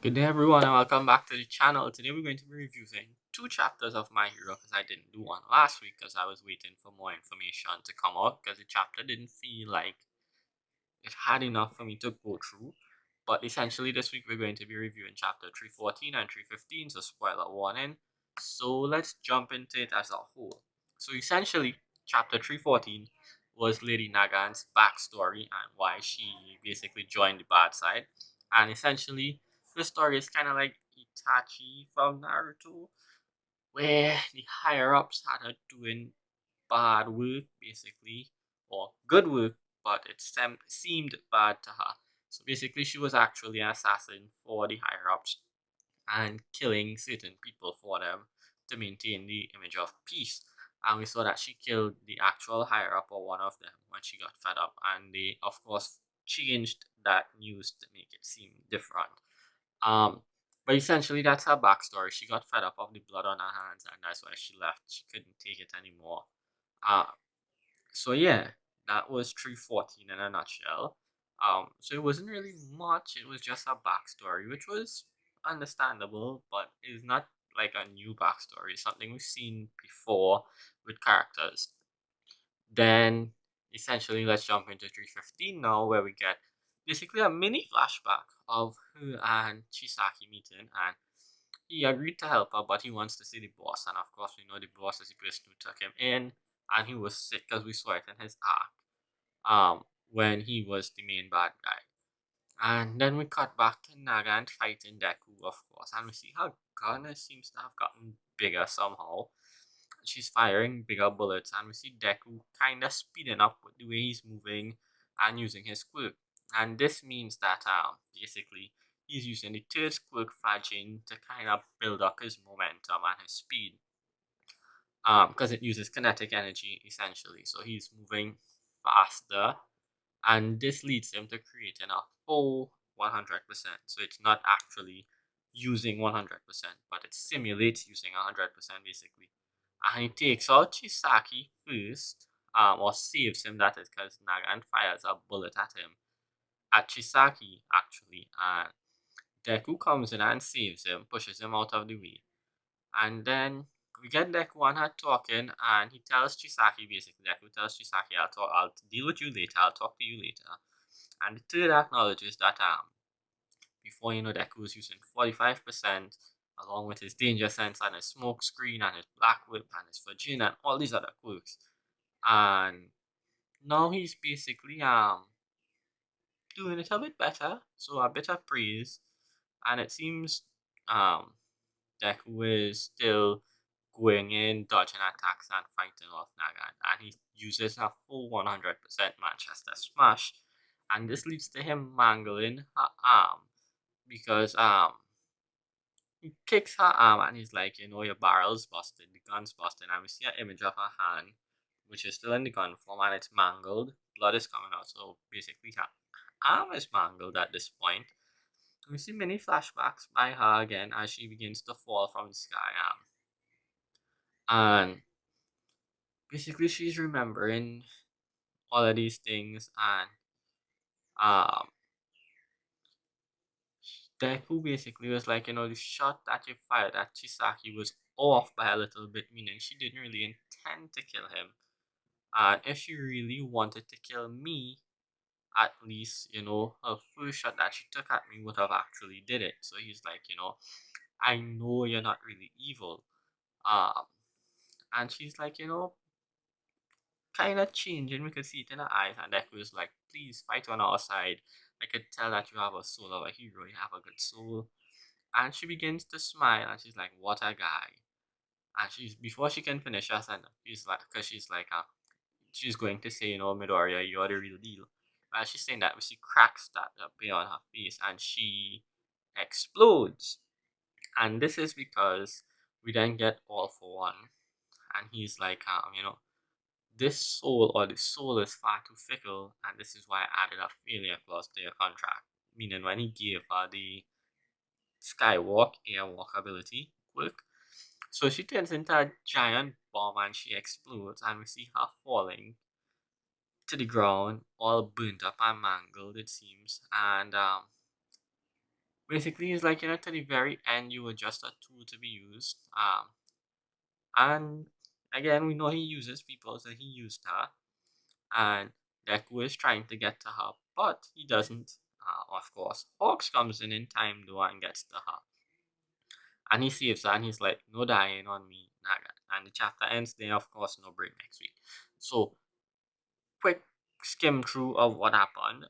Good day everyone and welcome back to the channel. Today we're going to be reviewing two chapters of My Hero because I didn't do one last week because I was waiting for more information to come out because the chapter didn't feel like it had enough for me to go through. But essentially this week we're going to be reviewing chapter 314 and 315, so spoiler warning. So let's jump into it as a whole. So essentially chapter 314 was Lady Nagant's backstory and why she basically joined the bad side. And essentially the story is kind of like Itachi from Naruto, where the higher ups had her doing bad work, basically, or good work, but it seemed bad to her. So basically, she was actually an assassin for the higher ups and killing certain people for them to maintain the image of peace. And we saw that she killed the actual higher up or one of them when she got fed up, and they, of course, changed that news to make it seem different. Um, but essentially, that's her backstory. She got fed up of the blood on her hands, and that's why she left. She couldn't take it anymore. Uh, so yeah, that was 314 in a nutshell. So it wasn't really much. It was just a backstory, which was understandable, but it's not like a new backstory. It's something we've seen before with characters. Then essentially, let's jump into 315 now, where we get basically a mini flashback of her and Chisaki meeting, and he agreed to help her, but he wants to see the boss. And of course, we know the boss is the person who took him in, and he was sick because we saw it in his arc when he was the main bad guy. And then we cut back to Nagant fighting Deku, of course, and we see her gun seems to have gotten bigger somehow. She's firing bigger bullets, and we see Deku kind of speeding up with the way he's moving and using his quirk. And this means that basically he's using the third quirk fudging to kind of build up his momentum and his speed. Because it uses kinetic energy essentially, so he's moving faster, and this leads him to creating a full 100%. So it's not actually using 100%, but it simulates using 100% basically. And he takes out Chisaki first, or saves him, that is, because Nagant fires a bullet at him, at Chisaki actually, and Deku comes in and saves him, pushes him out of the way. And then we get Deku and her talking, and he tells Chisaki, basically, Deku tells Chisaki, I'll deal with you later, I'll talk to you later. And the third acknowledges that before you know Deku was using 45%, along with his danger sense and his smoke screen and his black whip and his Fajin and all these other quirks. And now he's basically doing it a bit better, so a bit of praise. And it seems um Deku is still going in, dodging attacks and fighting off Nagant, and he uses a full 100% Manchester Smash, and this leads to him mangling her arm because he kicks her arm and he's like, your barrel's busted, the gun's busted, and we see an image of her hand, which is still in the gun form, and it's mangled. Blood is coming out, so basically her arm is mangled at this point. We see many flashbacks by her again as she begins to fall from the sky, and basically she's remembering all of these things, and um, Deku basically was like, the shot that you fired at Chisaki was off by a little bit, meaning she didn't really intend to kill him. And if she really wanted to kill me, at least, her first shot that she took at me would have actually did it. So he's like, I know you're not really evil. Um, and she's like, kind of changing. We could see it in her eyes. And Deku was like, please fight on our side. I could tell that you have a soul of a hero. You have a good soul. And she begins to smile, and she's like, "What a guy!" And she's before she can finish her sentence, she's like, because she's like, she's going to say, Midoriya, you're the real deal. And she's saying that we see cracks start to appear on her face, and she explodes. And this is because we then get All for One, and he's like, this soul or the soul is far too fickle, and this is why I added a failure clause to your contract. Meaning, when he gave her the Skywalk airwalk ability quirk. So she turns into a giant bomb and she explodes, and we see her falling to the ground, all burnt up and mangled, it seems. And Basically, it's like, to the very end, you were just a tool to be used. And again, we know he uses people, so he used her. And Deku is trying to get to her, but he doesn't. Of course, Hawks comes in time though and gets to her. And he saves her and he's like, no dying on me, Naga. And the chapter ends there, of course, no break next week. So, quick skim through of what happened.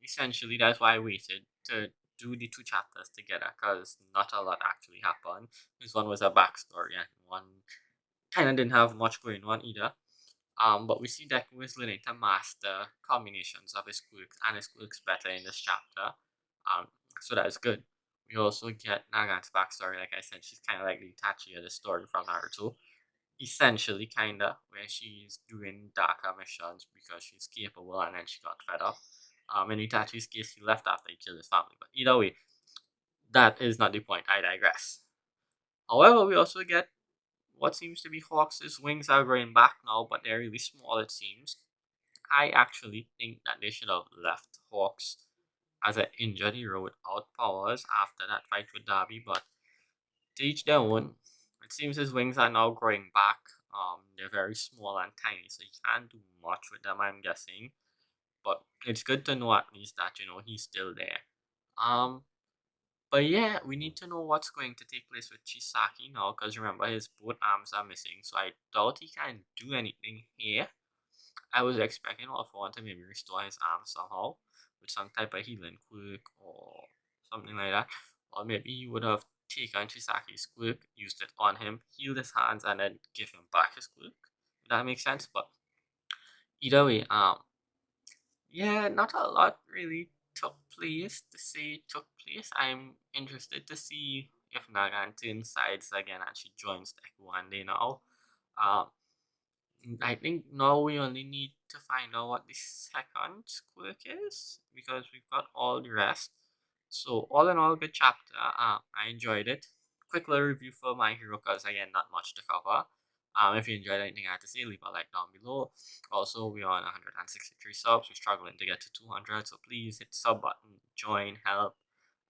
Essentially, that's why I waited to do the two chapters together because not a lot actually happened. This one was a backstory and one kind of didn't have much going on either. But we see Deku is learning to master combinations of his quirks and his quirks better in this chapter. Um, so that's good. We also get Nagant's backstory. Like I said, she's kind of like the Itachi of the story from Naruto. Essentially, kind of, where she's doing darker missions because she's capable and then she got fed up. In Itachi's case, he left after he killed his family. But either way, that is not the point. I digress. However, we also get what seems to be Hawks' wings are growing back now, but they're really small, it seems. I actually think that they should have left Hawks as an injured hero without powers after that fight with Darby, but to each their own. It seems his wings are now growing back. They're very small and tiny, so you can't do much with them, I'm guessing. But it's good to know at least that he's still there. Um, but yeah, we need to know what's going to take place with Chisaki now, because remember his both arms are missing, so I doubt he can do anything here. I was expecting All for One to maybe restore his arm somehow with some type of healing quirk or something like that. Or maybe he would have taken Chisaki's quirk, used it on him, healed his hands, and then give him back his quirk. If that makes sense. But either way, yeah, not a lot really took place to say took place. I'm interested to see if Nagant sides again and she joins Deku one day now. Um, I think now we only need to find out what the second quirk is because we've got all the rest. So all in all, good chapter. I enjoyed it. Quick little review for My Hero because again, not much to cover. If you enjoyed anything I had to say, leave a like down below. Also, we're on 163 subs. We're struggling to get to 200, so please hit the sub button, join, help,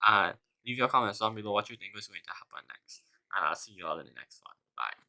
and leave your comments down below what you think is going to happen next. And I'll see you all in the next one. Bye.